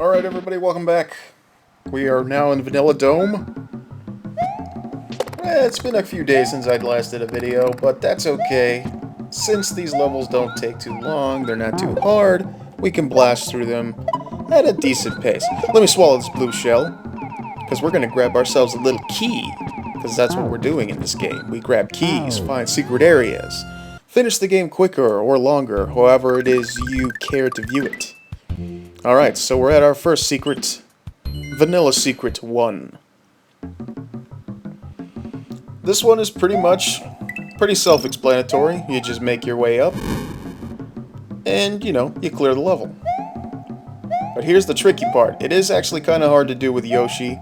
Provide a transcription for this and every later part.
Alright everybody, welcome back. We are now in Vanilla Dome. It's been a few days since I'd last did a video, but that's okay. Since these levels don't take too long, they're not too hard, we can blast through them at a decent pace. Let me swallow this blue shell, because we're going to grab ourselves a little key, because that's what we're doing in this game. We grab keys, find secret areas, finish the game quicker or longer, however it is you care to view it. Alright, so we're at our first secret, Vanilla Secret 1. This one is pretty self-explanatory. You just make your way up, and, you know, you clear the level. But here's the tricky part. It is actually kind of hard to do with Yoshi,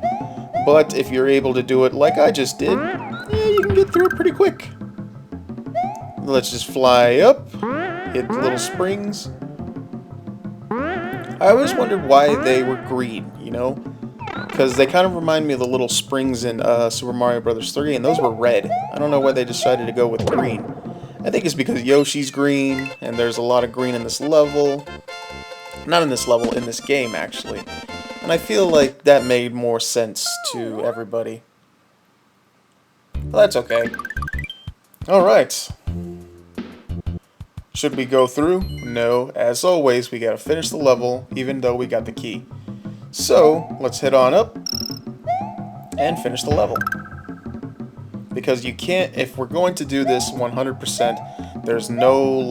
but if you're able to do it like I just did, yeah, you can get through it pretty quick. Let's just fly up, hit the little springs. I always wondered why they were green, you know? Because they kind of remind me of the little springs in Super Mario Bros. 3, and those were red. I don't know why they decided to go with green. I think it's because Yoshi's green, and there's a lot of green in this level. Not in this level, in this game, actually. And I feel like that made more sense to everybody. Well, that's okay. Alright. Should we go through? No. As always, we gotta finish the level, even though we got the key. So, let's head on up and finish the level. Because you can't, if we're going to do this 100%, there's no,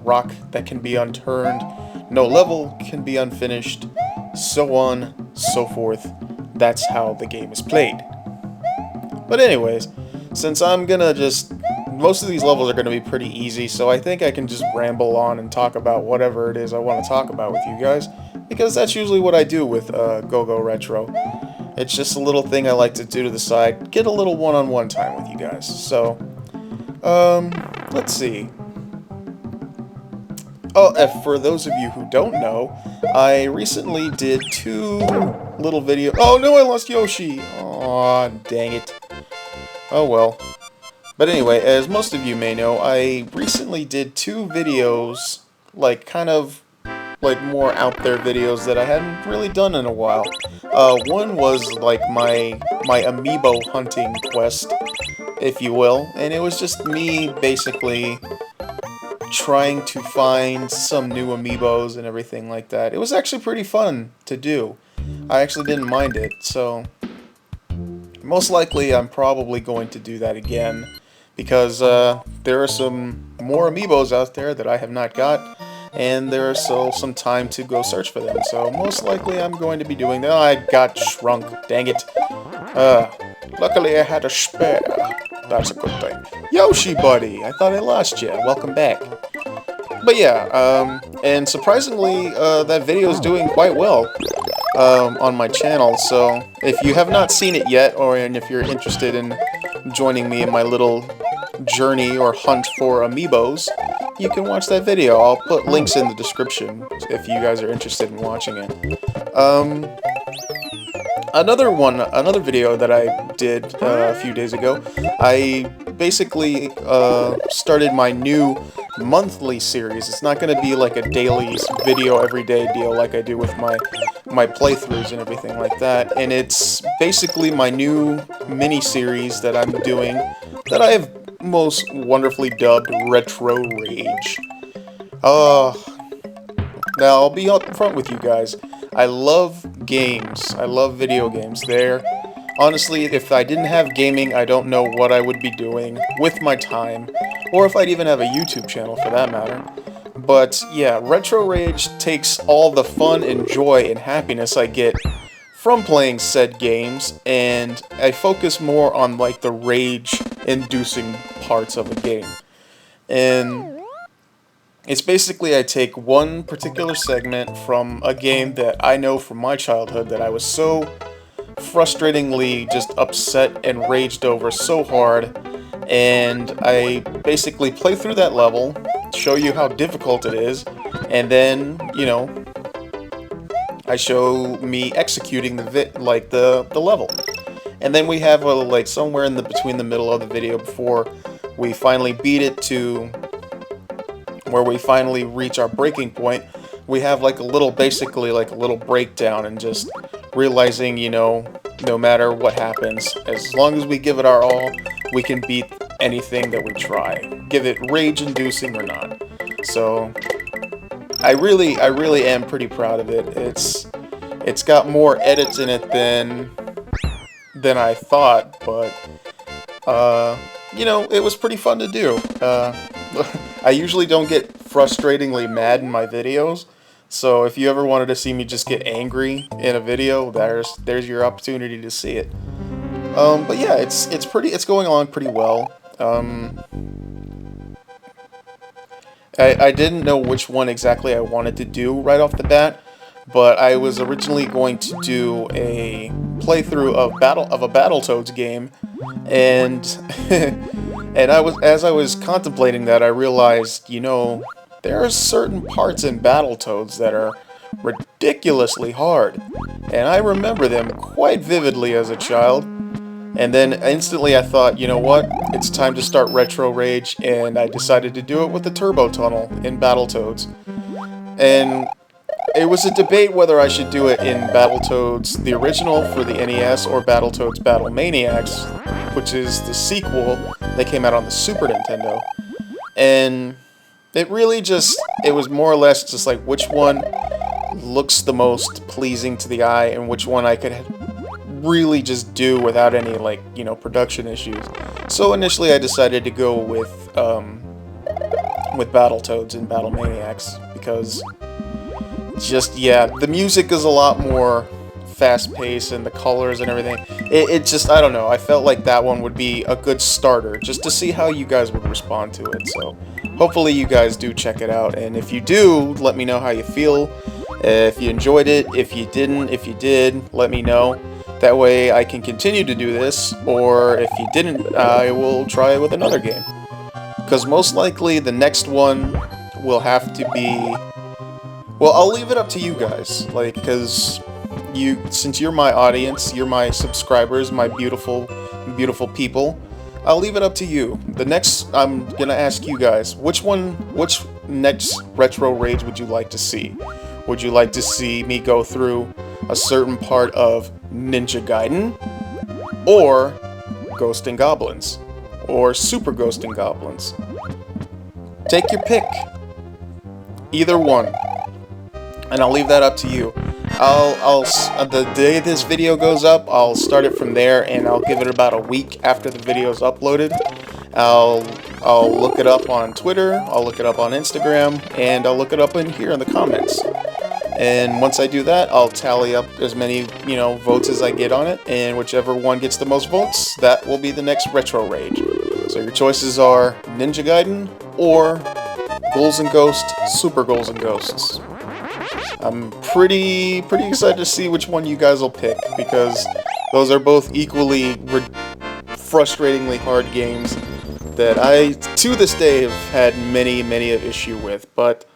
rock that can be unturned, no level can be unfinished, so on, so forth. That's how the game is played. But anyways, since I'm gonna most of these levels are going to be pretty easy, so I think I can just ramble on and talk about whatever it is I want to talk about with you guys, because that's usually what I do with Go-Go Retro. It's just a little thing I like to do to the side, get a little one-on-one time with you guys. So, let's see. Oh, for those of you who don't know, I recently did 2 little videos. Oh no, I lost Yoshi! Aw, dang it. Oh well. But anyway, as most of you may know, I recently did 2 videos, more out there videos that I hadn't really done in a while. One was like my amiibo hunting quest, if you will, and it was just me basically trying to find some new amiibos and everything like that. It was actually pretty fun to do. I actually didn't mind it, so most likely I'm probably going to do that again. Because there are some more amiibos out there that I have not got, and there is still some time to go search for them. So most likely I'm going to be doing that. Oh, I got shrunk. Dang it. Luckily I had a spare. That's a good thing. Yoshi, buddy! I thought I lost you. Welcome back. But yeah, and surprisingly, that video is doing quite well on my channel. So if you have not seen it yet, and if you're interested in joining me in my little journey or hunt for amiibos, you can watch that video. I'll put links in the description if you guys are interested in watching it. Another video that I did a few days ago, I basically started my new monthly series. It's not going to be like a daily video everyday deal like I do with my playthroughs and everything like that, and it's basically my new mini-series that I'm doing that I have most wonderfully dubbed Retro Rage. Now I'll be up front with you guys. I love games. I love video games. Honestly, if I didn't have gaming, I don't know what I would be doing with my time, or if I'd even have a YouTube channel for that matter. But yeah, Retro Rage takes all the fun and joy and happiness I get from playing said games, and I focus more on like the rage-inducing parts of a game. And it's basically I take one particular segment from a game that I know from my childhood that I was so frustratingly just upset and raged over so hard, and I basically play through that level, show you how difficult it is, and then, you know, I show me executing the level. And then we have somewhere in between the middle of the video before we finally beat it to where we finally reach our breaking point. we have like a little, basically like a little breakdown, and just realizing, you know, no matter what happens, as long as we give it our all, we can beat anything that we try, give it rage-inducing or not. So I really am pretty proud of it. It's got more edits in it than I thought, but you know, it was pretty fun to do. I usually don't get frustratingly mad in my videos, so if you ever wanted to see me just get angry in a video, there's your opportunity to see it. But yeah, it's going along pretty well. I didn't know which one exactly I wanted to do right off the bat, but I was originally going to do a playthrough of a Battletoads game, and and as I was contemplating that, I realized, you know, there are certain parts in Battletoads that are ridiculously hard, and I remember them quite vividly as a child. And then instantly I thought, you know what, it's time to start Retro Rage, and I decided to do it with the Turbo Tunnel in Battletoads. And it was a debate whether I should do it in Battletoads, the original for the NES, or Battletoads Battle Maniacs, which is the sequel that came out on the Super Nintendo. And it really just, it was more or less just like which one looks the most pleasing to the eye and which one I could really just do without any, like, you know, production issues. So initially I decided to go with Battletoads and Battle Maniacs, because just, yeah, the music is a lot more fast-paced, and the colors and everything. It just, I don't know, I felt like that one would be a good starter, just to see how you guys would respond to it. So hopefully you guys do check it out, and if you do, let me know how you feel. If you enjoyed it, if you didn't, if you did, let me know. That way I can continue to do this, or if you didn't, I will try it with another game. Because most likely the next one will have to be... Well, I'll leave it up to you guys, like, because since you're my audience, you're my subscribers, my beautiful, beautiful people, I'll leave it up to you. The next, I'm gonna ask you guys, which next Retro Rage would you like to see? Would you like to see me go through a certain part of Ninja Gaiden, or Ghost and Goblins, or Super Ghost and Goblins? Take your pick. Either one. And I'll leave that up to you. The day this video goes up, I'll start it from there, and I'll give it about a week after the video's uploaded. I'll look it up on Twitter, I'll look it up on Instagram, and I'll look it up in here in the comments. And once I do that, I'll tally up as many, you know, votes as I get on it, and whichever one gets the most votes, that will be the next Retro Rage. So your choices are Ninja Gaiden or Ghouls and Ghosts, Super Ghouls and Ghosts. I'm pretty excited to see which one you guys will pick, because those are both equally frustratingly hard games that I, to this day, have had many of issue with, but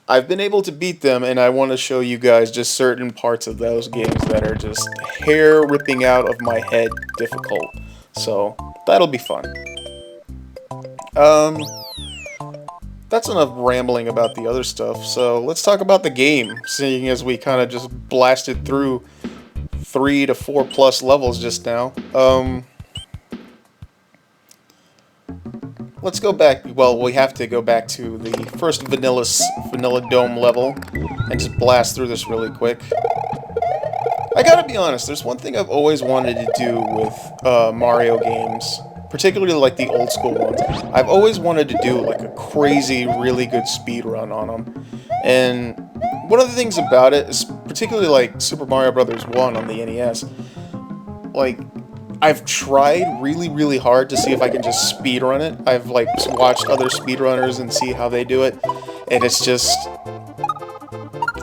I've been able to beat them, and I want to show you guys just certain parts of those games that are just hair ripping out of my head difficult. So that'll be fun. That's enough rambling about the other stuff, so let's talk about the game, seeing as we kind of just blasted through 3 to 4 plus levels just now. Let's go back, well, we have to go back to the first Vanilla Dome level, and just blast through this really quick. I gotta be honest, there's one thing I've always wanted to do with Mario games, particularly like the old school ones. I've always wanted to do like a crazy, really good speed run on them. And one of the things about it is, particularly like Super Mario Bros. 1 on the NES, like, I've tried really hard to see if I can just speed run it. I've like watched other speedrunners and see how they do it, and it's just,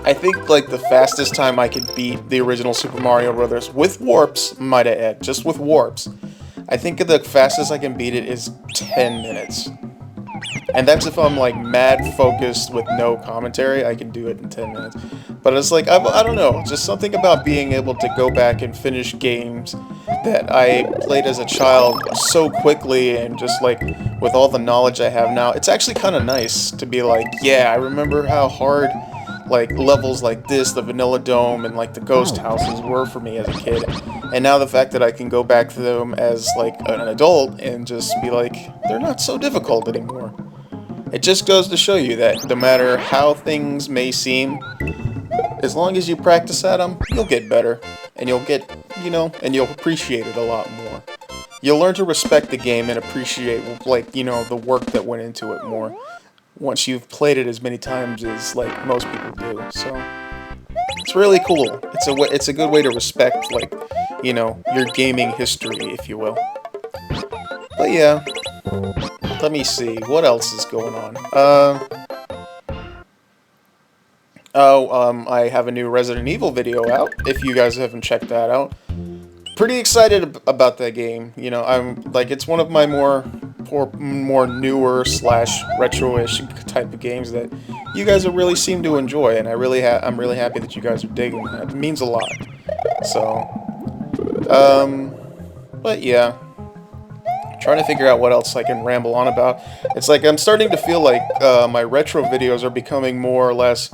I think like the fastest time I could beat the original Super Mario Bros. With warps, might I add, just with warps, I think the fastest I can beat it is 10 minutes. And that's if I'm like mad focused with no commentary, I can do it in 10 minutes. But it's like, I don't know, just something about being able to go back and finish games that I played as a child so quickly, and just like with all the knowledge I have now, it's actually kind of nice to be like, yeah, I remember how hard like levels like this, the Vanilla Dome, and like the Ghost Houses were for me as a kid. And now the fact that I can go back to them as like an adult and just be like, they're not so difficult anymore. It just goes to show you that no matter how things may seem, as long as you practice at them, you'll get better. And you'll get, and you'll appreciate it a lot more. You'll learn to respect the game and appreciate, like, the work that went into it more once you've played it as many times as, like, most people do. So, it's really cool. It's a good way to respect, like, your gaming history, if you will. But yeah, let me see, what else is going on? I have a new Resident Evil video out, if you guys haven't checked that out. Pretty excited about that game. I'm like, it's one of my more newer / retro-ish type of games that you guys really seem to enjoy, and I'm really happy that you guys are digging that. It means a lot. So, but yeah, trying to figure out what else I can ramble on about. It's like I'm starting to feel like my retro videos are becoming more or less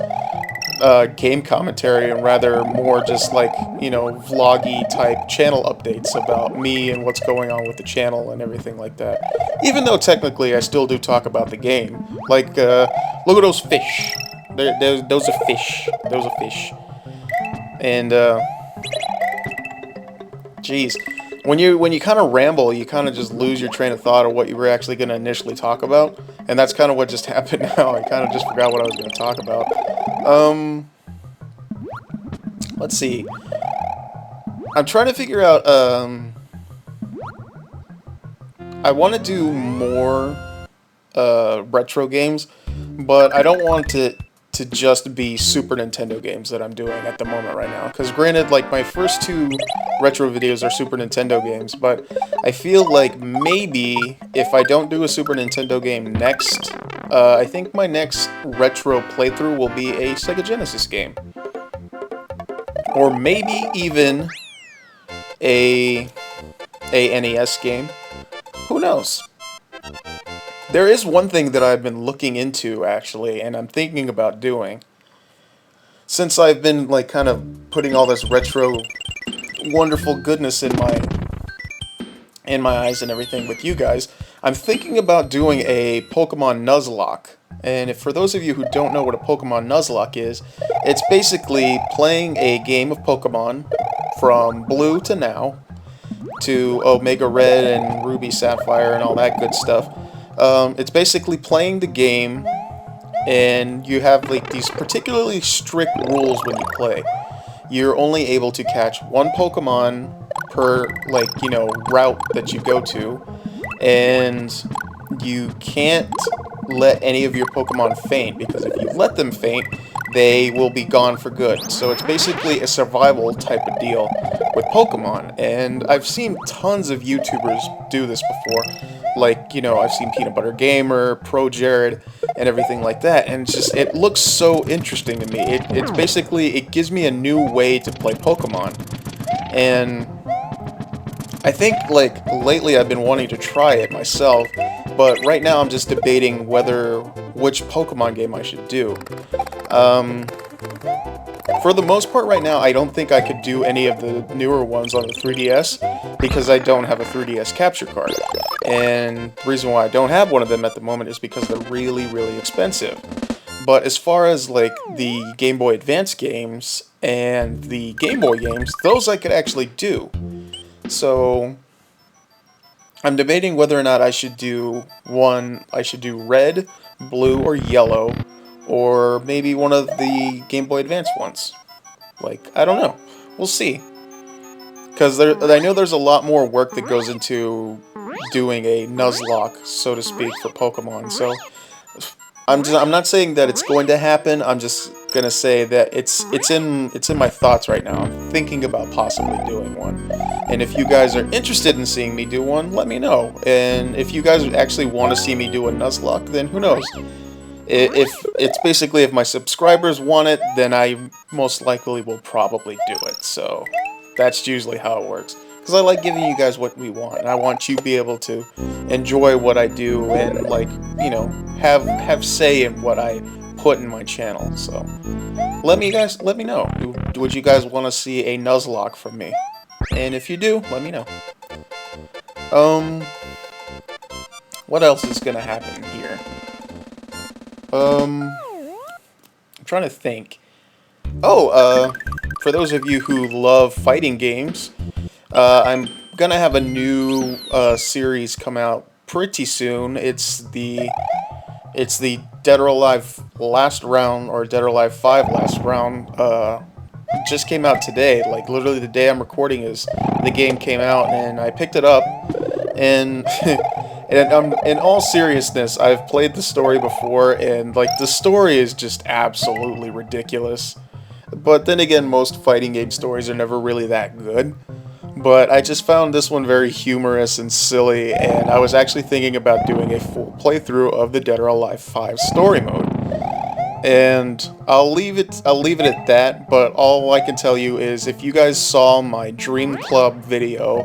game commentary and rather more just like, vloggy type channel updates about me and what's going on with the channel and everything like that. Even though technically I still do talk about the game. Like, look at those fish. Those are fish. Those are fish. And, geez. When you kind of ramble, you kind of just lose your train of thought of what you were actually going to initially talk about. And that's kind of what just happened now. I kind of just forgot what I was going to talk about. Let's see. I'm trying to figure out, I want to do more, retro games, but I don't want it to just be Super Nintendo games that I'm doing at the moment right now. Because granted, like, my first 2 retro videos are Super Nintendo games, but I feel like maybe if I don't do a Super Nintendo game next, I think my next retro playthrough will be a Sega Genesis game. Or maybe even a NES game. Who knows? There is one thing that I've been looking into, actually, and I'm thinking about doing. Since I've been, like, kind of putting all this retro wonderful goodness in my eyes and everything with you guys, I'm thinking about doing a Pokemon Nuzlocke. And for those of you who don't know what a Pokemon Nuzlocke is, it's basically playing a game of Pokemon from Blue to now, to Omega Red and Ruby Sapphire and all that good stuff. It's basically playing the game, and you have like these particularly strict rules when you play. You're only able to catch 1 Pokemon per, like, route that you go to, and you can't let any of your Pokemon faint, because if you let them faint, they will be gone for good. So it's basically a survival type of deal with Pokemon, and I've seen tons of YouTubers do this before. Like, I've seen Peanut Butter Gamer, Pro Jared, and everything like that, and it looks so interesting to me. It's basically, it gives me a new way to play Pokemon, and I think, like, lately I've been wanting to try it myself, but right now I'm just debating which Pokemon game I should do. For the most part right now, I don't think I could do any of the newer ones on the 3DS, because I don't have a 3DS capture card. And the reason why I don't have one of them at the moment is because they're really, really expensive. But as far as, like, the Game Boy Advance games and the Game Boy games, those I could actually do. So I'm debating whether or not I should do red, blue, or yellow, or maybe one of the Game Boy Advance ones. Like, I don't know. We'll see. Because I know there's a lot more work that goes into doing a Nuzlocke, so to speak, for Pokemon. So I'm not saying that it's going to happen. I'm just gonna say that it's in my thoughts right now. I'm thinking about possibly doing one. And if you guys are interested in seeing me do one, let me know. And if you guys actually want to see me do a Nuzlocke, then who knows? If my subscribers want it, then I most likely will probably do it. So that's usually how it works. Because I like giving you guys what we want, and I want you to be able to enjoy what I do and, like, have say in what I put in my channel. So let me know. Would you guys want to see a Nuzlocke from me? And if you do, let me know. What else is gonna happen here? I'm trying to think. Oh, for those of you who love fighting games, I'm gonna have a new series come out pretty soon. It's the Dead or Alive Last Round, or Dead or Alive 5 Last Round. Just came out today. Like literally the day I'm recording is the game came out, and I picked it up. And and in all seriousness, I've played the story before, and like the story is just absolutely ridiculous. But then again, most fighting game stories are never really that good. But I just found this one very humorous and silly, and I was actually thinking about doing a full playthrough of the Dead or Alive 5 story mode. And I'll leave it at that, but all I can tell you is if you guys saw my Dream Club video,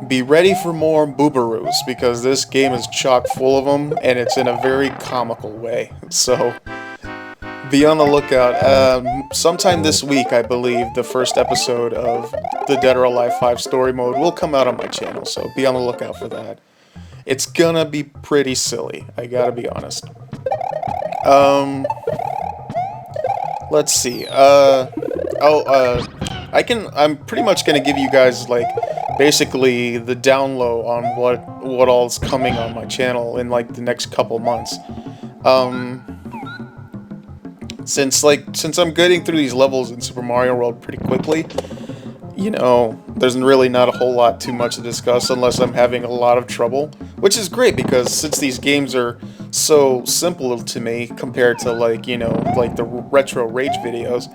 be ready for more boobaroos, because this game is chock full of them, and it's in a very comical way. So be on the lookout. Sometime this week, I believe, the first episode of the Dead or Alive 5 story mode will come out on my channel, so be on the lookout for that. It's gonna be pretty silly, I gotta be honest. Let's see. I'm pretty much gonna give you guys, like, basically the down low on what all's coming on my channel in, like, the next couple months. Since I'm getting through these levels in Super Mario World pretty quickly, you know, there's really not a whole lot too much to discuss unless I'm having a lot of trouble, which is great because since these games are so simple to me compared to, like, you know, like the retro rage videos,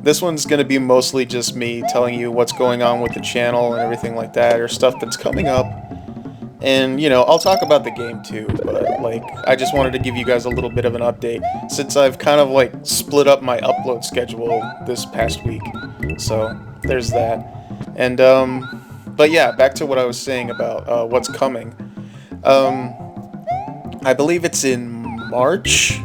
this one's going to be mostly just me telling you what's going on with the channel and everything like that, or stuff that's coming up. And, you know, I'll talk about the game too, but, like, I just wanted to give you guys a little bit of an update, since I've kind of, like, split up my upload schedule this past week. So, there's that. And, but yeah, back to what I was saying about, what's coming. I believe it's in March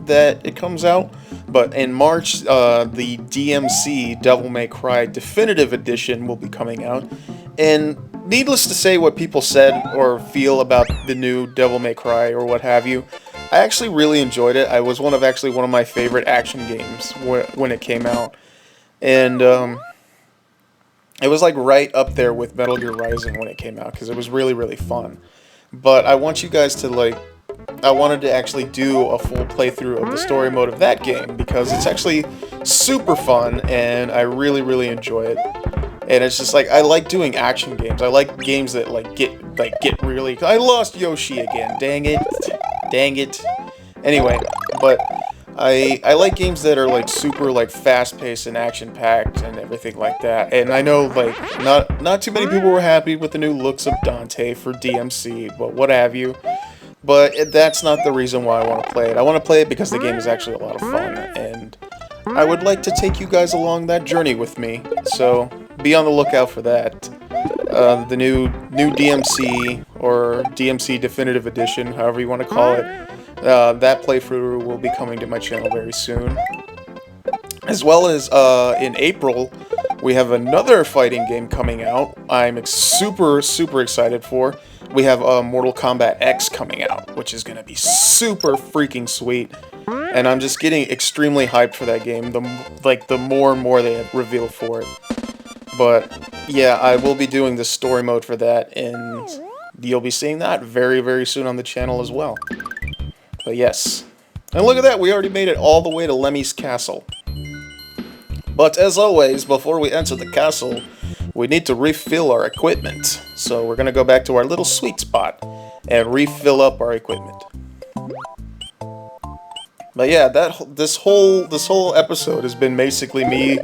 that it comes out, but in March, the DMC Devil May Cry Definitive Edition will be coming out, and needless to say what people said or feel about the new Devil May Cry or what have you, I actually really enjoyed it. It was one of my favorite action games when it came out, and it was like right up there with Metal Gear Rising when it came out, because it was really, really fun. But I want you guys to, I wanted to actually do a full playthrough of the story mode of that game, because it's actually super fun, and I really, really enjoy it. And it's just like, I like doing action games. I like games that get really... I lost Yoshi again, dang it. Anyway, but I like games that are, like, super, like, fast-paced and action-packed and everything like that. And I know, like, not too many people were happy with the new looks of Dante for DMC, but what have you. But that's not the reason why I want to play it. I want to play it because the game is actually a lot of fun, and I would like to take you guys along that journey with me. So be on the lookout for that. The new DMC, or DMC Definitive Edition, however you want to call it. That playthrough will be coming to my channel very soon. As well as in April, we have another fighting game coming out. I'm super, super excited for. We have Mortal Kombat X coming out, which is going to be super freaking sweet. And I'm just getting extremely hyped for that game, the more and more they reveal for it. But yeah, I will be doing the story mode for that, and you'll be seeing that very, very soon on the channel as well. But yes. And look at that, we already made it all the way to Lemmy's castle. But as always, before we enter the castle, we need to refill our equipment. So we're going to go back to our little sweet spot and refill up our equipment. But yeah, this whole episode has been basically me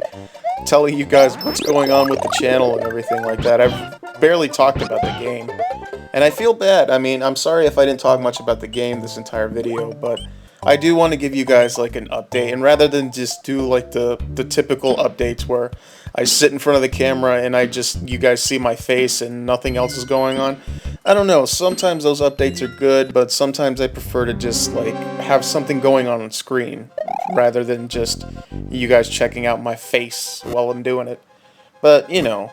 telling you guys what's going on with the channel and everything like that. I've barely talked about the game. And I feel bad. I mean, I'm sorry if I didn't talk much about the game this entire video, but I do want to give you guys, like, an update. And rather than just do, like, the typical updates where I sit in front of the camera and you guys see my face and nothing else is going on, I don't know, sometimes those updates are good, but sometimes I prefer to just, like, have something going on screen rather than just you guys checking out my face while I'm doing it. But, you know.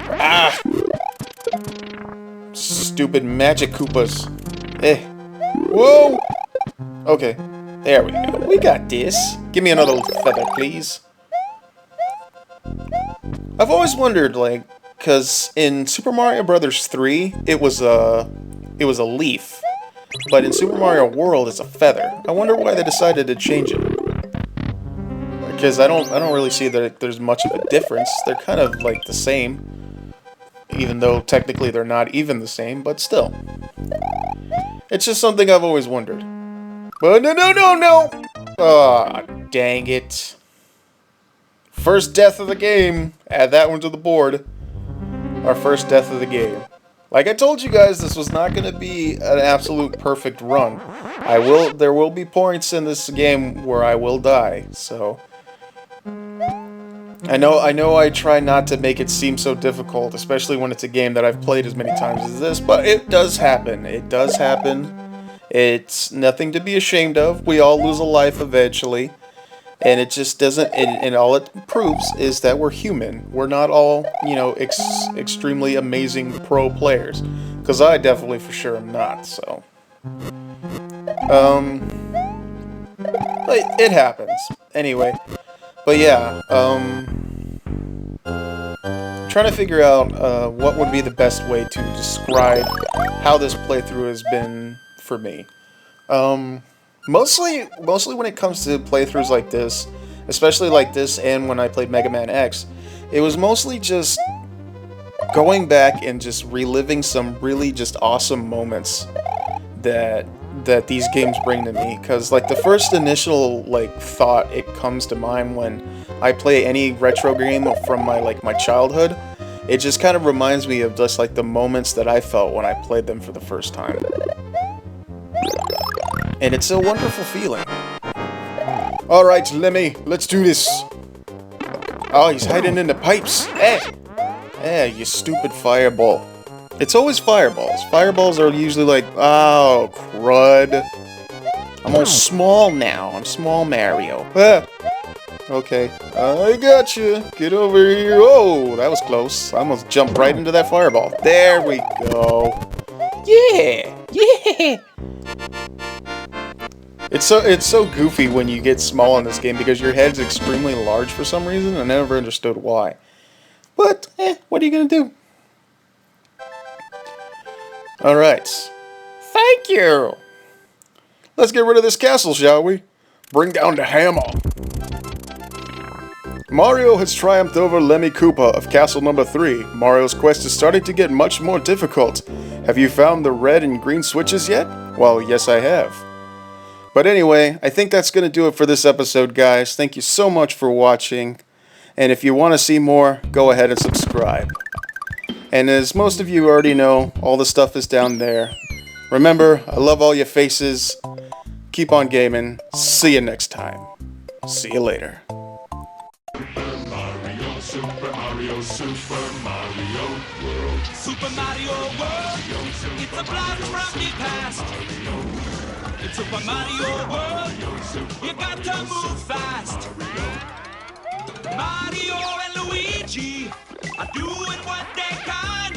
Ah! Stupid magic Koopas. Eh. Whoa! Okay. There we go. We got this. Give me another feather, please. I've always wondered, like, because in Super Mario Brothers 3, it was a leaf. But in Super Mario World, it's a feather. I wonder why they decided to change it. Because I don't really see that there's much of a difference. They're kind of like the same, even though technically they're not even the same, but still. It's just something I've always wondered. But no! Ah, dang it. First death of the game. Add that one to the board. Our first death of the game. Like I told you guys, this was not going to be an absolute perfect run. There will be points in this game where I will die, so... I know I try not to make it seem so difficult, especially when it's a game that I've played as many times as this, but it does happen. It does happen. It's nothing to be ashamed of. We all lose a life eventually. And it just doesn't, and all it proves is that we're human. We're not all, you know, extremely amazing pro players. Because I definitely for sure am not, so. But it happens. Anyway. But yeah, trying to figure out what would be the best way to describe how this playthrough has been for me. Mostly when it comes to playthroughs like this, especially like this and when I played Mega Man X, it was mostly just going back and just reliving some really just awesome moments that these games bring to me. Because like the first initial like thought it comes to mind when I play any retro game from my childhood, it just kind of reminds me of just like the moments that I felt when I played them for the first time. And it's a wonderful feeling. Alright, Lemmy, let's do this. Oh, he's hiding in the pipes. Eh, you stupid fireball. It's always fireballs. Fireballs are usually like, oh, crud. I'm all small now. I'm small Mario. Ah. Okay, I got you. Get over here. Oh, that was close. I almost jumped right into that fireball. There we go. Yeah. It's so goofy when you get small in this game because your head's extremely large for some reason. I never understood why. But, what are you gonna do? Alright. Thank you! Let's get rid of this castle, shall we? Bring down the hammer. Mario has triumphed over Lemmy Koopa of Castle Number 3. Mario's quest is starting to get much more difficult. Have you found the red and green switches yet? Well, yes I have. But anyway, I think that's going to do it for this episode, guys. Thank you so much for watching. And if you want to see more, go ahead and subscribe. And as most of you already know, all the stuff is down there. Remember, I love all your faces. Keep on gaming. See you next time. See you later. Super Mario, Super Mario World. Super Mario World. It's a blast from the past. It's Super Mario World. You got to move fast. Mario and Luigi are doing what they can.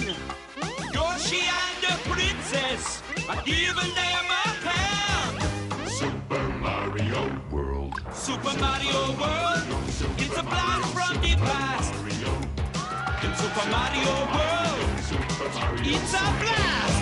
Yoshi and the princess are giving them a hand. Super Mario World. Super Mario World. It's a blast from the past. In Super Mario World, it's a blast!